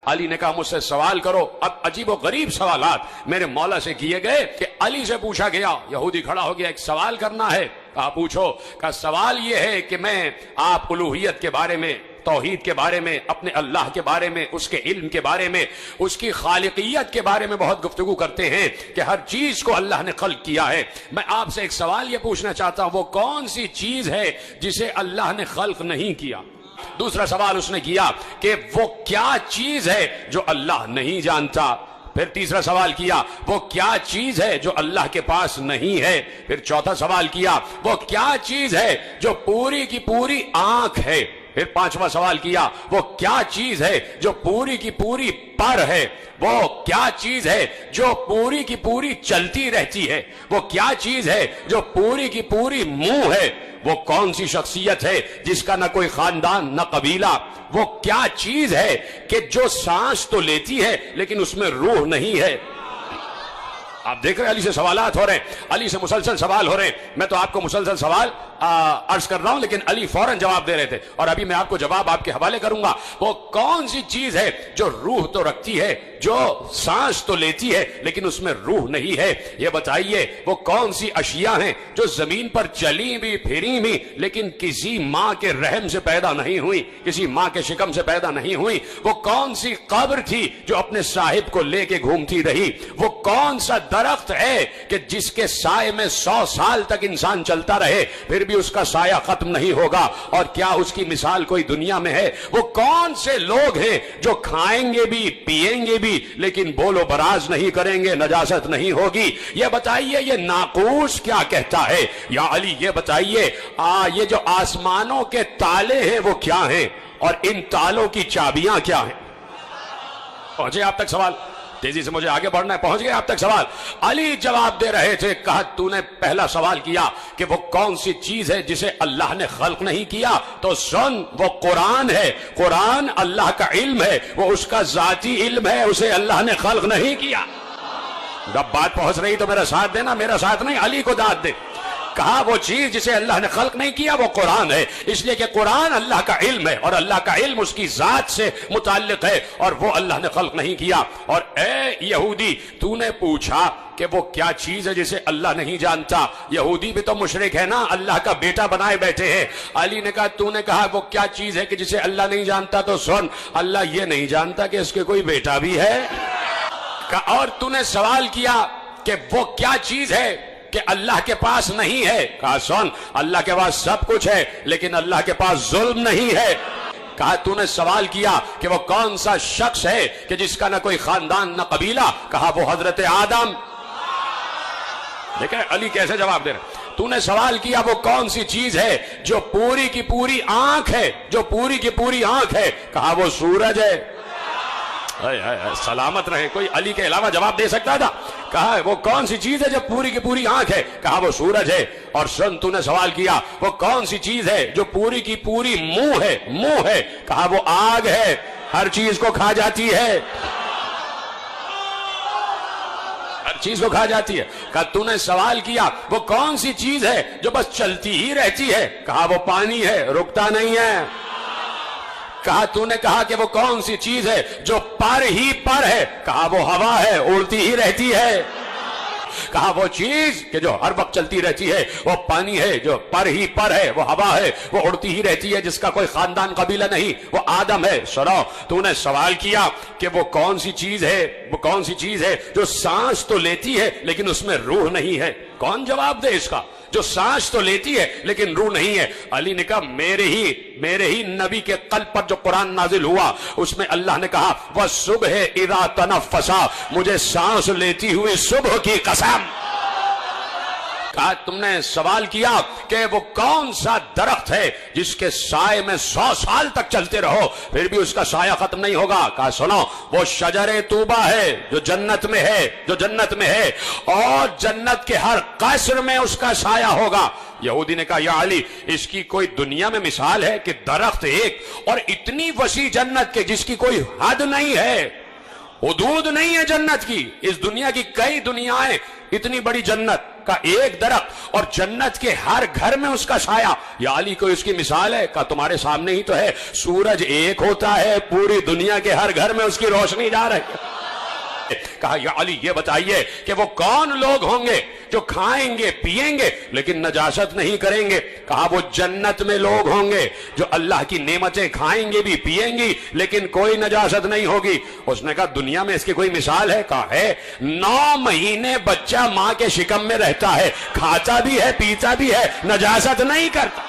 علی نے کہا مجھ سے سوال کرو۔ اب عجیب و غریب سوالات میرے مولا سے کیے گئے کہ علی سے پوچھا گیا، یہودی کھڑا ہو گیا، ایک سوال کرنا ہے۔ کہا پوچھو۔ کہا سوال یہ ہے کہ میں آپ الوہیت کے بارے میں، توحید کے بارے میں، اپنے اللہ کے بارے میں، اس کے علم کے بارے میں، اس کی خالقیت کے بارے میں بہت گفتگو کرتے ہیں کہ ہر چیز کو اللہ نے خلق کیا ہے۔ میں آپ سے ایک سوال یہ پوچھنا چاہتا ہوں، وہ کون سی چیز ہے جسے اللہ نے خلق نہیں کیا؟ دوسرا سوال اس نے کیا کہ وہ کیا چیز ہے جو اللہ نہیں جانتا؟ پھر تیسرا سوال کیا وہ کیا چیز ہے جو اللہ کے پاس نہیں ہے؟ پھر چوتھا سوال کیا وہ کیا چیز ہے جو پوری کی پوری آنکھ ہے؟ پھر پانچواں سوال کیا وہ کیا چیز ہے جو پوری کی پوری پر ہے؟ وہ کیا چیز ہے جو پوری کی پوری چلتی رہتی ہے؟ وہ کیا چیز ہے جو پوری کی پوری منہ ہے؟ وہ کون سی شخصیت ہے جس کا نہ کوئی خاندان نہ قبیلہ؟ وہ کیا چیز ہے کہ جو سانس تو لیتی ہے لیکن اس میں روح نہیں ہے؟ آپ دیکھ رہے ہیں علی سے سوالات ہو رہے ہیں، علی سے مسلسل سوال ہو رہے ہیں۔ میں تو آپ کو مسلسل سوال عرض کر رہا ہوں لیکن علی فوراً جواب دے رہے تھے، اور ابھی میں آپ کو جواب آپ کے حوالے کروں گا۔ وہ کون سی چیز ہے جو روح تو رکھتی ہے، جو سانس تو لیتی ہے لیکن اس میں روح نہیں ہے؟ یہ بتائیے وہ کون سی اشیاء ہیں جو زمین پر چلی بھی پھری بھی لیکن کسی ماں کے رحم سے پیدا نہیں ہوئی، کسی ماں کے شکم سے پیدا نہیں ہوئی؟ وہ کون سی قبر تھی جو اپنے صاحب کو لے کے گھومتی رہی؟ وہ کون سا درخت ہے کہ جس کے سائے میں 100 سال تک انسان چلتا رہے پھر بھی اس کا سایہ ختم نہیں ہوگا؟ اور کیا اس کی مثال کوئی دنیا میں ہے؟ وہ کون سے لوگ ہیں جو کھائیں گے بھی پیئیں گے بھی لیکن بول و براز نہیں کریں گے، نجاست نہیں ہوگی؟ یہ بتائیے یہ ناقوس کیا کہتا ہے؟ یا علی یہ بتائیے یہ جو آسمانوں کے تالے ہیں وہ کیا ہیں، اور ان تالوں کی چابیاں کیا ہیں؟ پہنچے آپ تک سوال؟ تیزی سے مجھے آگے بڑھنا ہے، پہنچ گئے آپ تک سوال؟ علی جواب دے رہے تھے، کہا تو نے پہلا سوال کیا کہ وہ کون سی چیز ہے جسے اللہ نے خلق نہیں کیا، تو سن وہ قرآن ہے۔ قرآن اللہ کا علم ہے، وہ اس کا ذاتی علم ہے، اسے اللہ نے خلق نہیں کیا۔ جب بات پہنچ رہی تو میرا ساتھ دینا، میرا ساتھ نہیں، علی کو داد دے۔ کہا وہ چیز جسے اللہ نے خلق نہیں کیا وہ قرآن ہے، اس لیے کہ قرآن اللہ کا علم ہے اور اللہ کا علم اس کی ذات سے متعلق ہے اور وہ اللہ نے خلق نہیں کیا۔ اور اے یہودی تو نے پوچھا کہ وہ کیا چیز ہے جسے اللہ نہیں جانتا؟ یہودی بھی تو مشرک ہے نا، اللہ کا بیٹا بنائے بیٹھے ہیں۔ علی نے کہا تو نے کہا وہ کیا چیز ہے کہ جسے اللہ نہیں جانتا، تو سن اللہ یہ نہیں جانتا کہ اس کے کوئی بیٹا بھی ہے۔ اور تو نے سوال کیا کہ وہ کیا چیز ہے کہ اللہ کے پاس نہیں ہے؟ کہا سن اللہ کے پاس سب کچھ ہے لیکن اللہ کے پاس ظلم نہیں ہے۔ کہا تو نے سوال کیا کہ وہ کون سا شخص ہے کہ جس کا نہ کوئی خاندان نہ قبیلہ؟ کہا وہ حضرت آدم۔ دیکھیں علی کیسے جواب دے رہے۔ تو نے سوال کیا وہ کون سی چیز ہے جو پوری کی پوری آنکھ ہے، جو پوری کی پوری آنکھ ہے؟ کہا وہ سورج ہے۔ سلامت رہے، کوئی علی کے علاوہ جواب دے سکتا تھا؟ کہا وہ کون سی چیز ہے جو پوری کی پوری آنکھ ہے؟ کہا وہ سورج ہے۔ اور سن تو نے سوال کیا وہ کون سی چیز ہے جو پوری کی پوری منہ ہے؟ منہ ہے۔ کہا وہ آگ ہے، ہر چیز کو کھا جاتی ہے، ہر چیز کو کھا جاتی ہے۔ کہا تو نے سوال کیا وہ کون سی چیز ہے جو بس چلتی ہی رہتی ہے؟ کہا وہ پانی ہے، رکتا نہیں ہے۔ کہا تو نے کہا کہ وہ کون سی چیز ہے جو پر ہی پر ہے؟ کہا وہ ہوا ہے، اڑتی ہی رہتی ہے۔ کہا وہ چیز کہ جو ہر وقت چلتی رہتی ہے وہ پانی ہے، جو پر ہی پر ہے وہ ہوا ہے، وہ اڑتی ہی رہتی ہے، جس کا کوئی خاندان قبیلہ نہیں، وہ آدم ہے۔ سنو تو نے سوال کیا کہ وہ کون سی چیز ہے، وہ کون سی چیز ہے جو سانس تو لیتی ہے لیکن اس میں روح نہیں ہے؟ کون جواب دے اس کا؟ جو سانس تو لیتی ہے لیکن روح نہیں ہے۔ علی نے کہا میرے ہی نبی کے قلب پر جو قرآن نازل ہوا اس میں اللہ نے کہا وَالصُّبْحِ إِذَا تَنَفَّسَ، مجھے سانس لیتی ہوئی صبح کی قسم۔ کہا تم نے سوال کیا کہ وہ کون سا درخت ہے جس کے سائے میں 100 سال تک چلتے رہو پھر بھی اس کا سایہ ختم نہیں ہوگا؟ کہا سنو وہ شجر طوبہ ہے جو جنت میں ہے، جو جنت میں ہے، اور جنت کے ہر قصر میں اس کا سایہ ہوگا۔ یہودی نے کہا یا علی اس کی کوئی دنیا میں مثال ہے کہ درخت ایک اور اتنی وسیع جنت کے جس کی کوئی حد نہیں ہے، حدود نہیں ہے جنت کی؟ اس دنیا کی کئی دنیایں، اتنی بڑی جنت کا ایک درخت اور جنت کے ہر گھر میں اس کا سایہ. یا علی کوئی اس کی مثال ہے؟ کہا تمہارے سامنے ہی تو ہے. سورج ایک ہوتا ہے، پوری دنیا کے ہر گھر میں اس کی روشنی جا رہی ہے. کہا یا علی یہ بتائیے کہ وہ کون لوگ ہوں گے جو کھائیں گے پیئیں گے لیکن نجاست نہیں کریں گے؟ کہا وہ جنت میں لوگ ہوں گے جو اللہ کی نعمتیں کھائیں گے بھی پیئیں گی لیکن کوئی نجاست نہیں ہوگی. اس نے کہا دنیا میں اس کی کوئی مثال ہے؟ کہا ہے. 9 مہینے بچہ ماں کے شکم میں رہتا ہے، کھاتا بھی ہے پیتا بھی ہے، نجاست نہیں کرتا.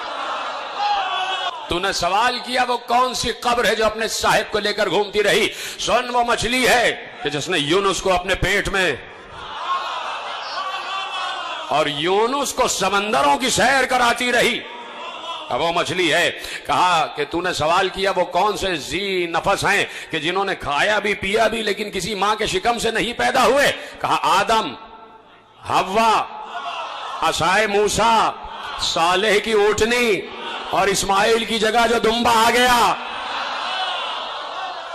تو نے سوال کیا وہ کون سی قبر ہے جو اپنے صاحب کو لے کر گھومتی رہی؟ سن وہ مچھلی ہے کہ جس نے یونس کو اپنے پیٹ میں اور یونس کو سمندروں کی سیر کراتی رہی. اب وہ مچھلی ہے. کہا کہ تو نے سوال کیا وہ کون سے ذی نفس ہیں کہ جنہوں نے کھایا بھی پیا بھی لیکن کسی ماں کے شکم سے نہیں پیدا ہوئے؟ کہا آدم، حوا، عصائے موسیٰ، صالح کی اونٹنی اور اسماعیل کی جگہ جو دمبا آ گیا.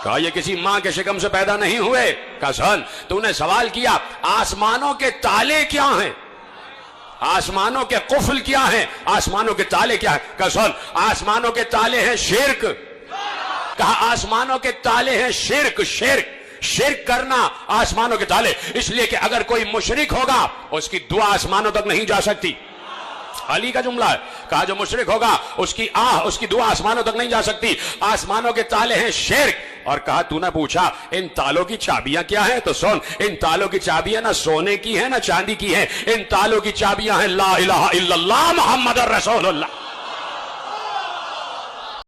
کہا یہ کسی ماں کے شکم سے پیدا نہیں ہوئے. کہا سن تو نے سوال کیا آسمانوں کے تالے کیا ہیں؟ آسمانوں کے قفل کیا ہیں؟ آسمانوں کے تالے کیا ہیں؟ کہا سن آسمانوں کے تالے ہیں شرک. کہا آسمانوں کے تالے ہیں شرک. شرک کرنا آسمانوں کے تالے. اس لیے کہ اگر کوئی مشرک ہوگا اس کی دعا آسمانوں تک نہیں جا سکتی. علی کا جملہ ہے. کہا جو مشرک ہوگا اس کی اس کی دعا آسمانوں تک نہیں جا سکتی. آسمانوں کے تالے ہیں شرک. اور کہا تو نے پوچھا ان تالوں کی چابیاں کیا ہیں؟ تو سن ان تالوں کی چابیاں نہ سونے کی ہیں نہ چاندی کی ہیں. ان تالوں کی چابیاں ہیں لا الہ الا اللہ محمد الرسول اللہ.